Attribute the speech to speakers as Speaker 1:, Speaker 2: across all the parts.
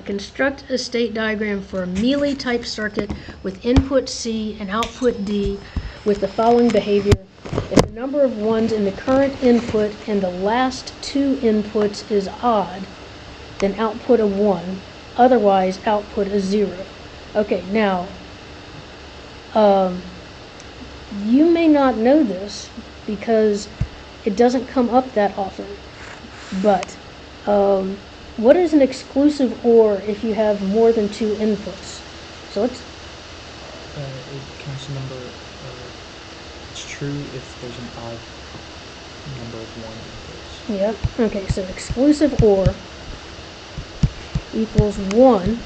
Speaker 1: construct a state diagram for a Mealy type circuit with input C and output D with the following behavior. If the number of ones in the current input and the last two inputs is odd, then output a 1, otherwise output a 0. Okay, now, you may not know this because it doesn't come up that often, but what is an exclusive OR if you have more than two inputs? So let's...
Speaker 2: it counts the number, it's true if there's an odd number of 1 inputs.
Speaker 1: Yep, okay, so exclusive OR equals 1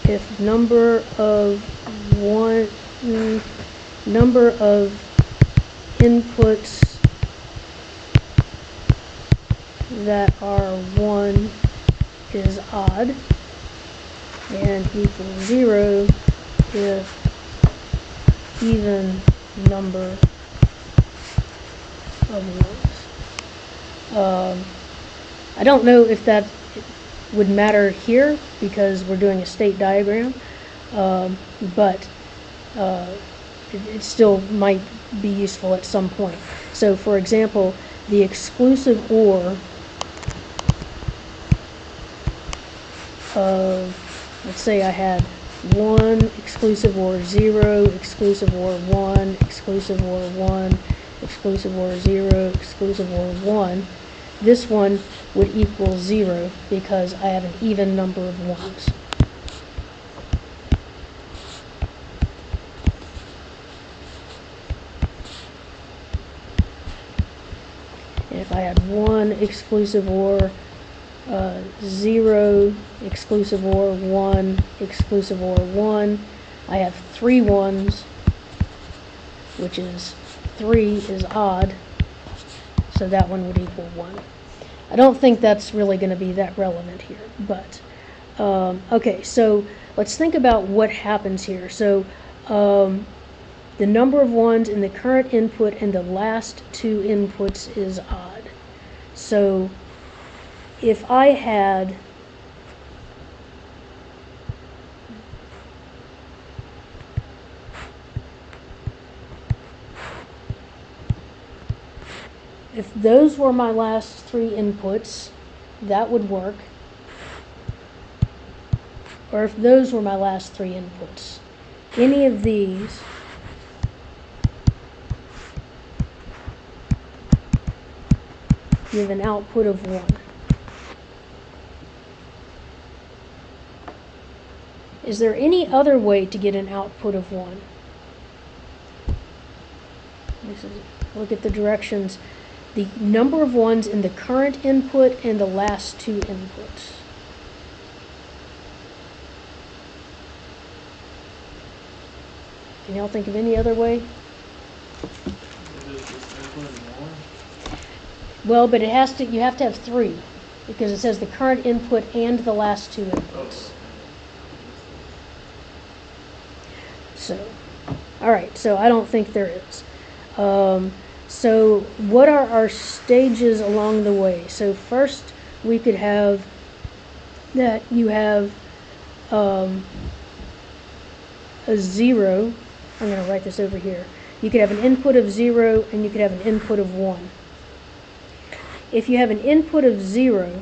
Speaker 1: if number of inputs that are 1 is odd, and equals 0 if even number of ones. I don't know if that would matter here because we're doing a state diagram, but it still might be useful at some point. So for example, the exclusive OR of, let's say I had 1 exclusive OR 0, exclusive OR 1, exclusive OR 1, exclusive OR 0, exclusive OR 1. This one would equal 0 because I have an even number of ones. And if I had 1 exclusive OR 0, exclusive OR 1, exclusive OR 1, I have 3 ones, which is 3 is odd, so that one would equal 1. I don't think that's really going to be that relevant here, but okay, so let's think about what happens here. So the number of ones in the current input and the last two inputs is odd. So if I had if those were my last 3 inputs, that would work. Or if those were my last 3 inputs. Any of these give an output of 1. Is there any other way to get an output of 1? Look at the directions. The number of ones in the current input and the last 2 inputs. Can y'all think of any other way? Well, but it has to. You have to have 3 because it says the current input and the last 2 inputs. So, all right. So I don't think there is. So what are our stages along the way? So first we could have that you have a 0. I'm going to write this over here. You could have an input of 0 and you could have an input of 1. If you have an input of 0,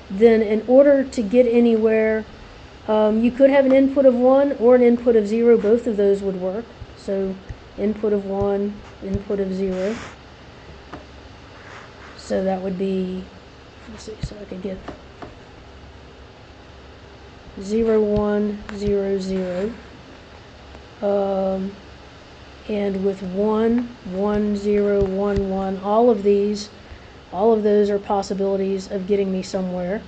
Speaker 1: then in order to get anywhere, you could have an input of 1 or an input of 0. Both of those would work. So input of 1, input of 0. So that would be, let's see, so I could get 0, 1, 0, 0. And with 1, 1, 0, 1, 1, all of those are possibilities of getting me somewhere.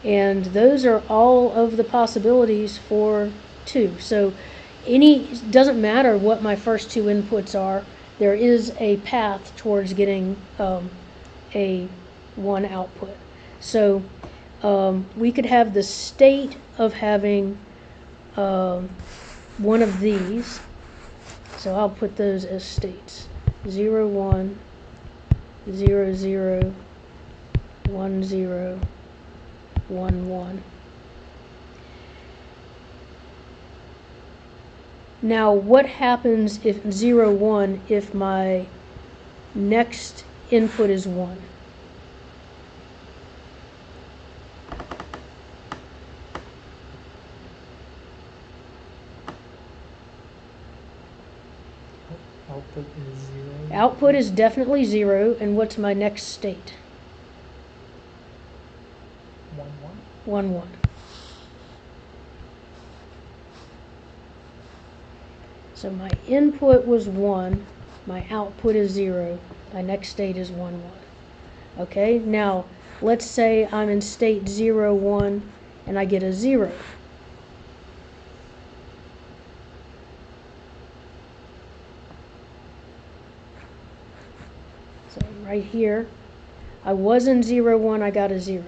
Speaker 1: And those are all of the possibilities for 2. So it doesn't matter what my first 2 inputs are, there is a path towards getting a 1 output. So we could have the state of having one of these. So I'll put those as states. 0, 1, 0, 0, 1, 0, 1, 1. Now, what happens if 0, 1 if my next input is 1?
Speaker 2: Output is 0.
Speaker 1: Output is definitely 0, and what's my next state?
Speaker 2: 1, 1.
Speaker 1: 1, 1. So my input was 1, my output is 0, my next state is 1, 1. Okay, now let's say I'm in state 0, 1, and I get a 0. So right here, I was in 0, 1, I got a 0.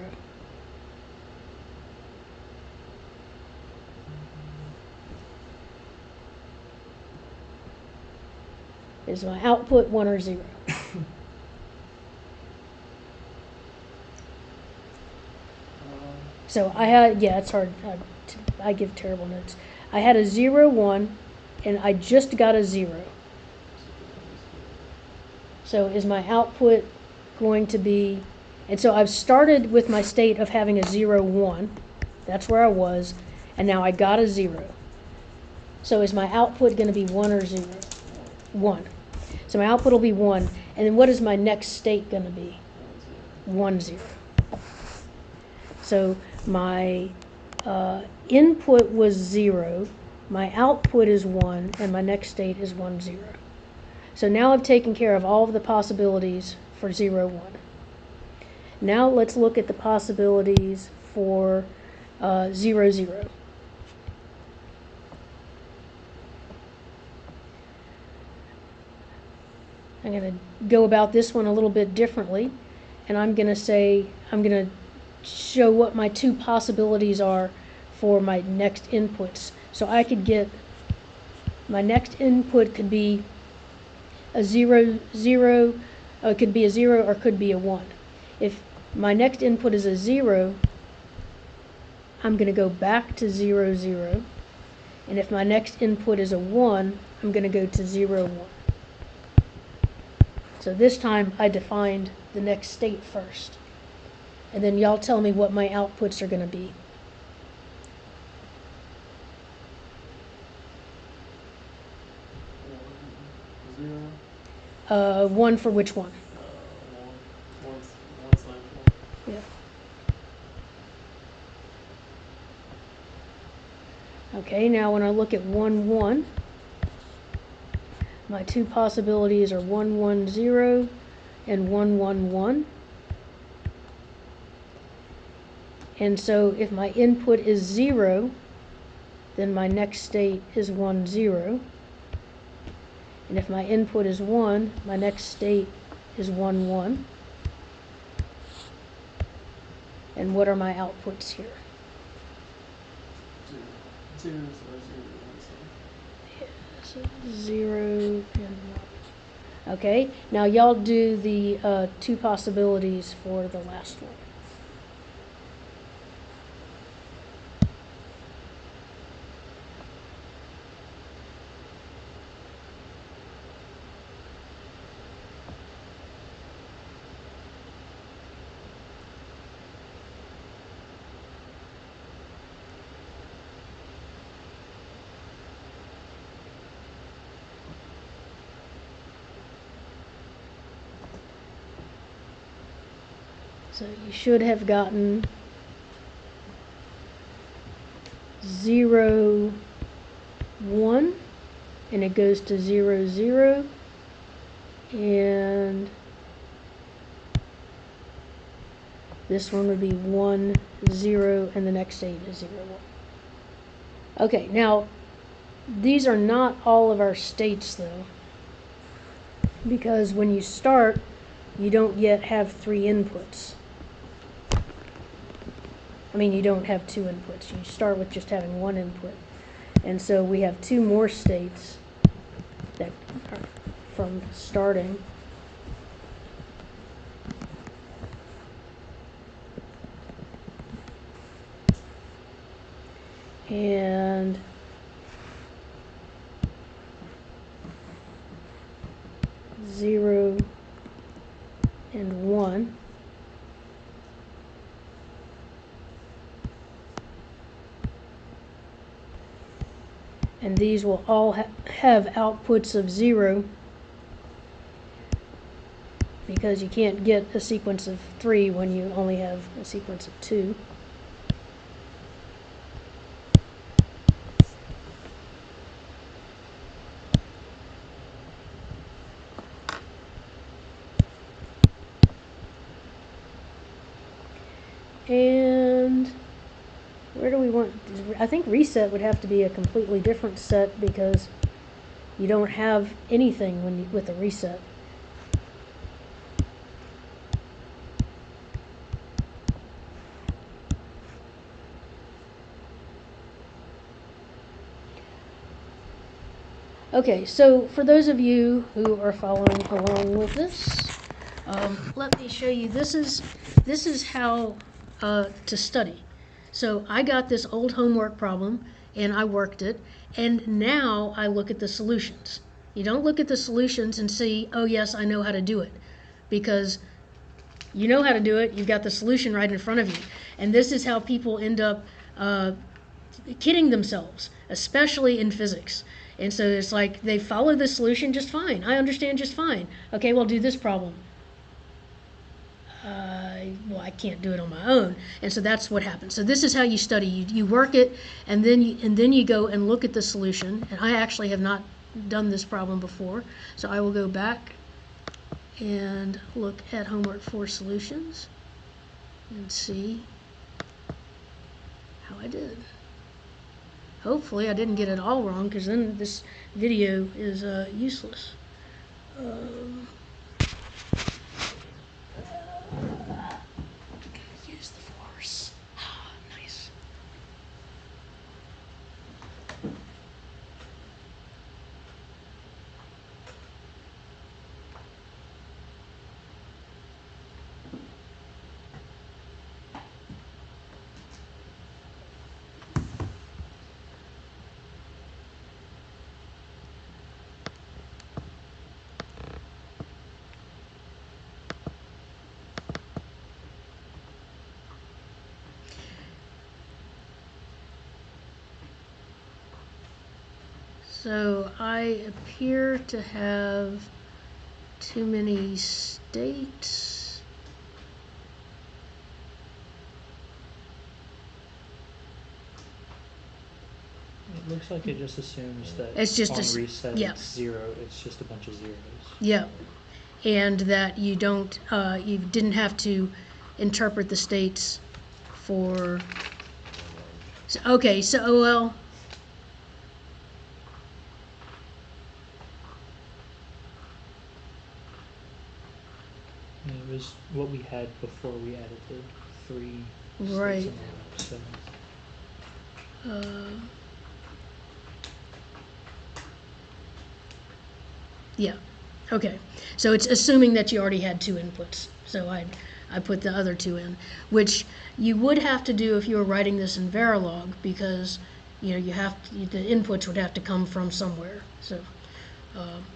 Speaker 1: Is my output 1 or 0? So I had, yeah, it's hard. I give terrible notes. I had a 0, 1, and I just got a 0. So is my output going to be, and so I've started with my state of having a 0, 1. That's where I was, and now I got a 0. So is my output going to be 1 or 0? 1. So my output will be 1, and then what is my next state going to be? 1, 0. So my input was 0, my output is 1, and my next state is 1, 0. So now I've taken care of all of the possibilities for 0, 1. Now let's look at the possibilities for 0, 0. I'm going to go about this one a little bit differently, and I'm going to show what my two possibilities are for my next inputs. So I could get, my next input could be a 0, 0, it could be a 0 or it could be a 1. If my next input is a 0, I'm going to go back to 0, 0. And if my next input is a 1, I'm going to go to 0, 1. So this time I defined the next state first. And then y'all tell me what my outputs are going to be.
Speaker 3: 0.
Speaker 1: 1 for which one?
Speaker 3: One slash 1.
Speaker 1: Yeah. Okay, now when I look at 1, 1, my two possibilities are 1, 1, 0 and 1, 1, 1. And so if my input is 0, then my next state is 1, 0. And if my input is 1, my next state is 1, 1. And what are my outputs here?
Speaker 3: 0. 0
Speaker 1: So 0 and 1. Okay, now y'all do the two possibilities for the last one. So you should have gotten 0, 1, and it goes to 0, 0, and this one would be 1, 0, and the next state is 0, 1. Okay, now these are not all of our states though, because when you start, you don't yet have 3 inputs. I mean, you don't have 2 inputs. You start with just having 1 input. And so we have 2 more states that are from starting. and zero and 1. And these will all have outputs of 0, because you can't get a sequence of 3 when you only have a sequence of 2. And where do we want, I think reset would have to be a completely different set, because you don't have anything with a reset. Okay, so for those of you who are following along with this, let me show you. This is how to study. So I got this old homework problem and I worked it, and now I look at the solutions. You don't look at the solutions and see, oh yes, I know how to do it, because you know how to do it. You've got the solution right in front of you, and this is how people end up kidding themselves, especially in physics. And so it's like they follow the solution just fine. I understand just fine. Okay, well, do this problem. Well, I can't do it on my own. And so that's what happens. So this is how you study. You work it, and then you go and look at the solution. And I actually have not done this problem before, so I will go back and look at homework 4 solutions and see how I did. Hopefully I didn't get it all wrong, because then this video is useless. Use the force. Nice. So I appear to have too many states.
Speaker 2: It looks like it just assumes that
Speaker 1: It's just
Speaker 2: on reset
Speaker 1: yeah.
Speaker 2: it's 0. It's just a bunch of zeros.
Speaker 1: Yeah, and that you don't, you didn't have to interpret the states for. So, okay, so well.
Speaker 2: And it was what we had before we added the 3
Speaker 1: Right.
Speaker 2: states in the left, so.
Speaker 1: Yeah, okay. So it's assuming that you already had 2 inputs. So I put the other 2 in, which you would have to do if you were writing this in Verilog, because you know you have to, the inputs would have to come from somewhere. So,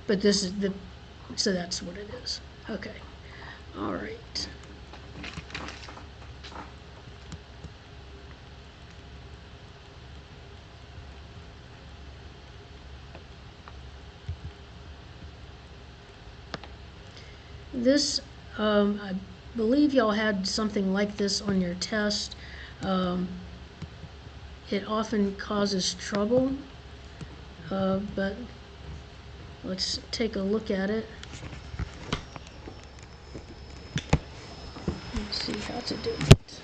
Speaker 1: but this is the, so that's what it is. Okay, all right. This, I believe y'all had something like this on your test. It often causes trouble, but let's take a look at it. Let's see how to do it.